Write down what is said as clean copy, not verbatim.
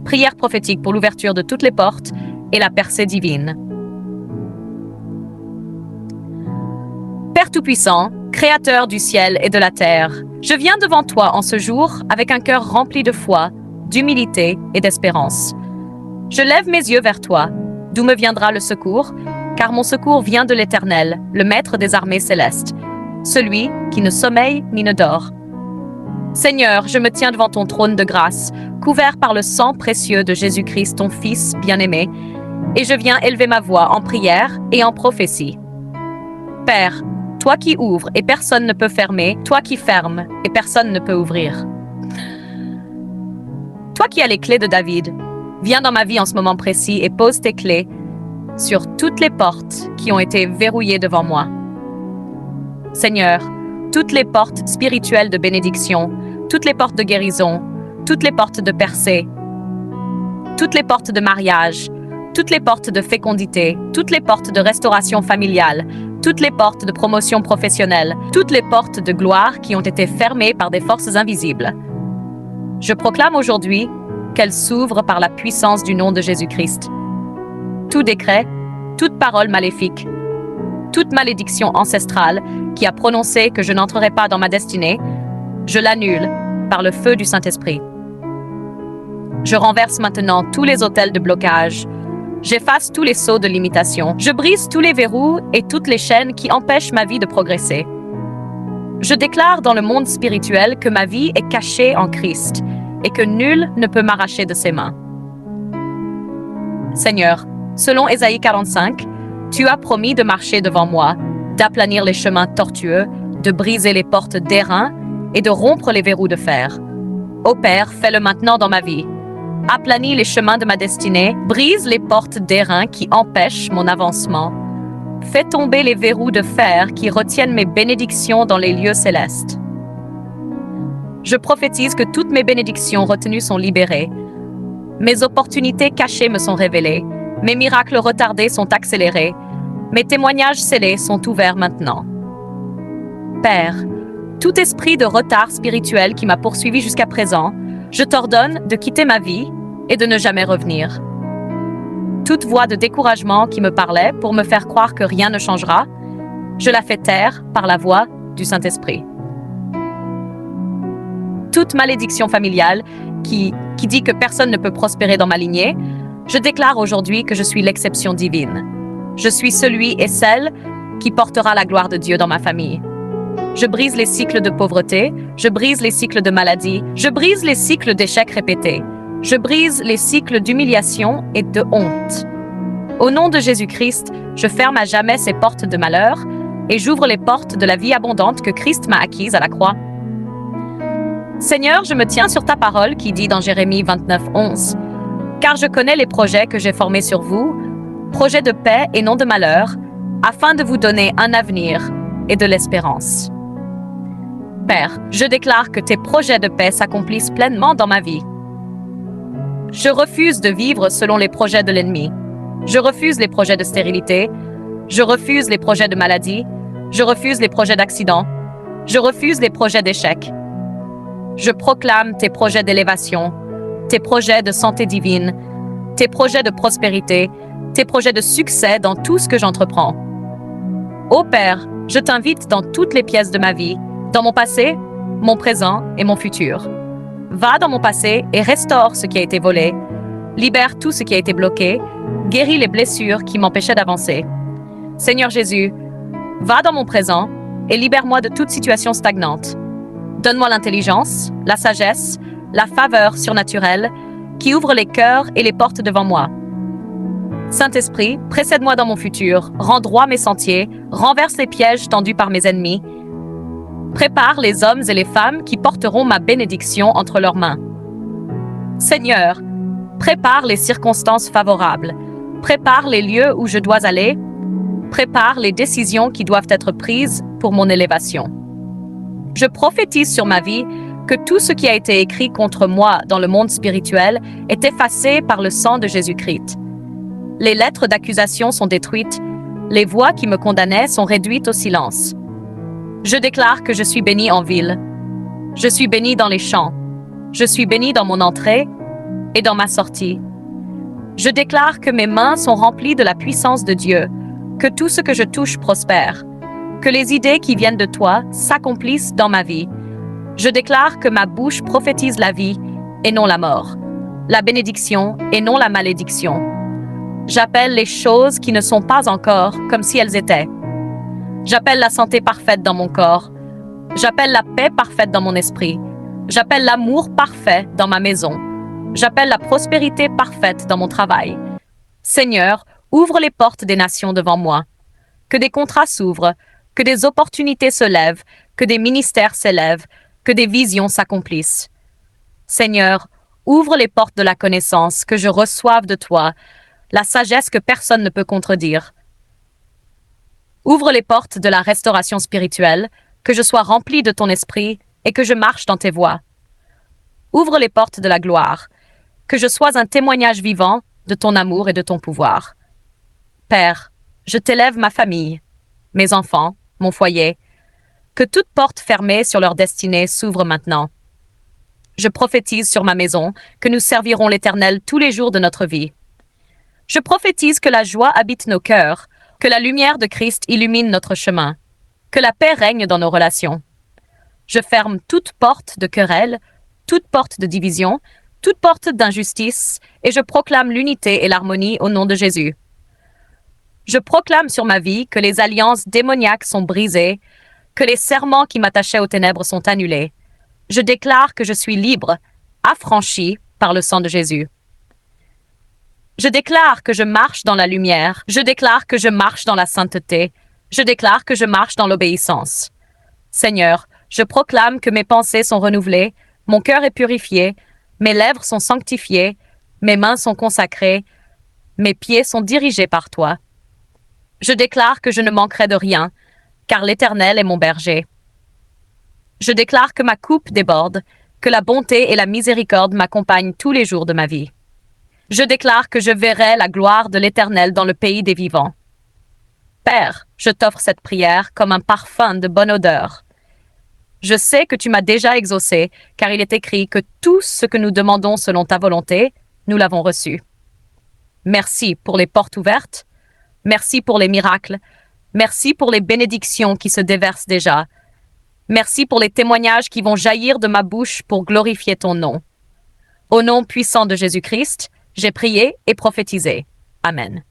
Prière prophétique pour l'ouverture de toutes les portes et la percée divine. Père Tout-Puissant, Créateur du ciel et de la terre, je viens devant toi en ce jour avec un cœur rempli de foi, d'humilité et d'espérance. Je lève mes yeux vers toi, d'où me viendra le secours, car mon secours vient de l'Éternel, le Maître des armées célestes, celui qui ne sommeille ni ne dort. Seigneur, je me tiens devant ton trône de grâce, couvert par le sang précieux de Jésus-Christ, ton Fils bien-aimé, et je viens élever ma voix en prière et en prophétie. Père, toi qui ouvres et personne ne peut fermer, toi qui fermes et personne ne peut ouvrir. Toi qui as les clés de David, viens dans ma vie en ce moment précis et pose tes clés sur toutes les portes qui ont été verrouillées devant moi. Seigneur, toutes les portes spirituelles de bénédiction, toutes les portes de guérison, toutes les portes de percée, toutes les portes de mariage, toutes les portes de fécondité, toutes les portes de restauration familiale, toutes les portes de promotion professionnelle, toutes les portes de gloire qui ont été fermées par des forces invisibles. Je proclame aujourd'hui qu'elles s'ouvrent par la puissance du nom de Jésus-Christ. Tout décret, toute parole maléfique, toute malédiction ancestrale qui a prononcé que je n'entrerai pas dans ma destinée, je l'annule par le feu du Saint-Esprit. Je renverse maintenant tous les autels de blocage. J'efface tous les sceaux de limitation. Je brise tous les verrous et toutes les chaînes qui empêchent ma vie de progresser. Je déclare dans le monde spirituel que ma vie est cachée en Christ et que nul ne peut m'arracher de ses mains. Seigneur, selon Ésaïe 45, tu as promis de marcher devant moi, d'aplanir les chemins tortueux, de briser les portes d'airain et de rompre les verrous de fer. Ô Père, fais-le maintenant dans ma vie. Aplanis les chemins de ma destinée, brise les portes d'airain qui empêchent mon avancement. Fais tomber les verrous de fer qui retiennent mes bénédictions dans les lieux célestes. Je prophétise que toutes mes bénédictions retenues sont libérées. Mes opportunités cachées me sont révélées. Mes miracles retardés sont accélérés. Mes témoignages scellés sont ouverts maintenant. Père, tout esprit de retard spirituel qui m'a poursuivi jusqu'à présent, je t'ordonne de quitter ma vie et de ne jamais revenir. Toute voix de découragement qui me parlait pour me faire croire que rien ne changera, je la fais taire par la voix du Saint-Esprit. Toute malédiction familiale qui dit que personne ne peut prospérer dans ma lignée, je déclare aujourd'hui que je suis l'exception divine. Je suis celui et celle qui portera la gloire de Dieu dans ma famille. Je brise les cycles de pauvreté, je brise les cycles de maladie, je brise les cycles d'échecs répétés, je brise les cycles d'humiliation et de honte. Au nom de Jésus-Christ, je ferme à jamais ces portes de malheur et j'ouvre les portes de la vie abondante que Christ m'a acquise à la croix. Seigneur, je me tiens sur ta parole qui dit dans Jérémie 29:11, « Car je connais les projets que j'ai formés sur vous, projets de paix et non de malheur, afin de vous donner un avenir et de l'espérance. » Père, je déclare que tes projets de paix s'accomplissent pleinement dans ma vie. Je refuse de vivre selon les projets de l'ennemi. Je refuse les projets de stérilité. Je refuse les projets de maladie. Je refuse les projets d'accident. Je refuse les projets d'échec. Je proclame tes projets d'élévation, tes projets de santé divine, tes projets de prospérité, tes projets de succès dans tout ce que j'entreprends. Ô Père, je t'invite dans toutes les pièces de ma vie, dans mon passé, mon présent et mon futur. Va dans mon passé et restaure ce qui a été volé. Libère tout ce qui a été bloqué. Guéris les blessures qui m'empêchaient d'avancer. Seigneur Jésus, va dans mon présent et libère-moi de toute situation stagnante. Donne-moi l'intelligence, la sagesse, la faveur surnaturelle qui ouvre les cœurs et les portes devant moi. Saint-Esprit, précède-moi dans mon futur, rends droit mes sentiers, renverse les pièges tendus par mes ennemis. Prépare les hommes et les femmes qui porteront ma bénédiction entre leurs mains. Seigneur, prépare les circonstances favorables, prépare les lieux où je dois aller, prépare les décisions qui doivent être prises pour mon élévation. Je prophétise sur ma vie que tout ce qui a été écrit contre moi dans le monde spirituel est effacé par le sang de Jésus-Christ. Les lettres d'accusation sont détruites, les voix qui me condamnaient sont réduites au silence. Je déclare que je suis béni en ville. Je suis béni dans les champs. Je suis béni dans mon entrée et dans ma sortie. Je déclare que mes mains sont remplies de la puissance de Dieu, que tout ce que je touche prospère, que les idées qui viennent de toi s'accomplissent dans ma vie. Je déclare que ma bouche prophétise la vie et non la mort, la bénédiction et non la malédiction. J'appelle les choses qui ne sont pas encore comme si elles étaient. J'appelle la santé parfaite dans mon corps. J'appelle la paix parfaite dans mon esprit. J'appelle l'amour parfait dans ma maison. J'appelle la prospérité parfaite dans mon travail. Seigneur, ouvre les portes des nations devant moi. Que des contrats s'ouvrent, que des opportunités se lèvent, que des ministères s'élèvent, que des visions s'accomplissent. Seigneur, ouvre les portes de la connaissance, que je reçoive de toi, la sagesse que personne ne peut contredire. Ouvre les portes de la restauration spirituelle, que je sois rempli de ton esprit et que je marche dans tes voies. Ouvre les portes de la gloire, que je sois un témoignage vivant de ton amour et de ton pouvoir. Père, je t'élève ma famille, mes enfants, mon foyer, que toute porte fermée sur leur destinée s'ouvre maintenant. Je prophétise sur ma maison que nous servirons l'Éternel tous les jours de notre vie. Je prophétise que la joie habite nos cœurs, que la lumière de Christ illumine notre chemin, que la paix règne dans nos relations. Je ferme toute porte de querelle, toute porte de division, toute porte d'injustice, et je proclame l'unité et l'harmonie au nom de Jésus. Je proclame sur ma vie que les alliances démoniaques sont brisées, que les serments qui m'attachaient aux ténèbres sont annulés. Je déclare que je suis libre, affranchi par le sang de Jésus. Je déclare que je marche dans la lumière, je déclare que je marche dans la sainteté, je déclare que je marche dans l'obéissance. Seigneur, je proclame que mes pensées sont renouvelées, mon cœur est purifié, mes lèvres sont sanctifiées, mes mains sont consacrées, mes pieds sont dirigés par toi. Je déclare que je ne manquerai de rien, car l'Éternel est mon berger. Je déclare que ma coupe déborde, que la bonté et la miséricorde m'accompagnent tous les jours de ma vie. Je déclare que je verrai la gloire de l'Éternel dans le pays des vivants. Père, je t'offre cette prière comme un parfum de bonne odeur. Je sais que tu m'as déjà exaucé, car il est écrit que tout ce que nous demandons selon ta volonté, nous l'avons reçu. Merci pour les portes ouvertes, merci pour les miracles, merci pour les bénédictions qui se déversent déjà. Merci pour les témoignages qui vont jaillir de ma bouche pour glorifier ton nom. Au nom puissant de Jésus-Christ, j'ai prié et prophétisé. Amen.